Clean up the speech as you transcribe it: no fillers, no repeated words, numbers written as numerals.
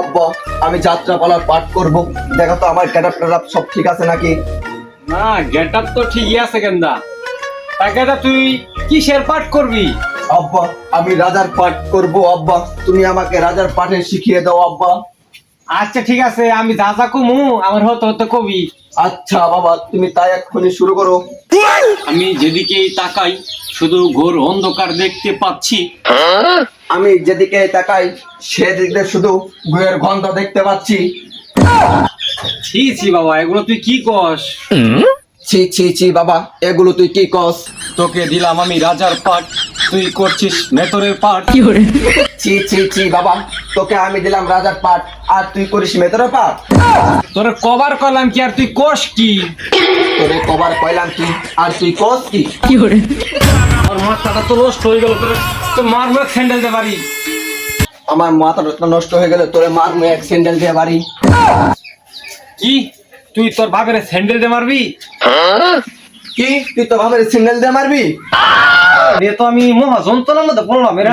আব্বা আমি যাত্রাপালার পাঠ করব, দেখো তো আমার গেটআপ টেটআপ সব ঠিক আছে নাকি। না, গেট আপ তো ঠিকই আছে কেন্দা। তাকে তুই কিসের পাঠ করবি? আব্বা আমি রাজার পাঠ করব আব্বা, তুমি আমাকে রাজার পাঠে শিখিয়ে দাও আব্বা। আচ্ছা ঠিক আছে, আমি যা যা কমু আমার হতে হতে কবি। আচ্ছা বাবা তুমি তাই এক্ষুনি শুরু করো। আমি যেদিকেই তাকাই শুধু ঘোর অন্ধকার দেখতে পাচ্ছি। আমি যেদিকে তাকাই সেদিকে শুধু গুয়ের গন্ধ দেখতে পাচ্ছি। ছি ছি বাবা, এগুলো তুই কি কস? ছি ছি ছি বাবা এগুলো তুই কি কস? তোকে দিলাম আমি রাজার পাঠ, তুই করছিস মেতরের পাঠ। ছি ছি ছি বাবা তোকে আমি দিলাম রাজার পাঠ আর তুই করিস মেতরের পাঠ। তোর কবার কলাম কি আর তুই কস কি? তোরে কবার কইলাম কি আর তুই কস কি? আমার মাথাটা তো নষ্ট হয়ে গেল, তো মারবো এক স্যান্ডেল দে বাড়ি। আমার মাথাটা নষ্ট হয়ে গেলে তোরে মারমু এক স্যান্ডেল দিয়ে বাড়ি। কি তুই তোর বাপের স্যান্ডেল দে মারবি? কি তুই তো ভাবের স্যান্ডেল দিয়ে মারবি? এ তো আমি মহা যন্ত্রণার মধ্যে পড়লাম। এরা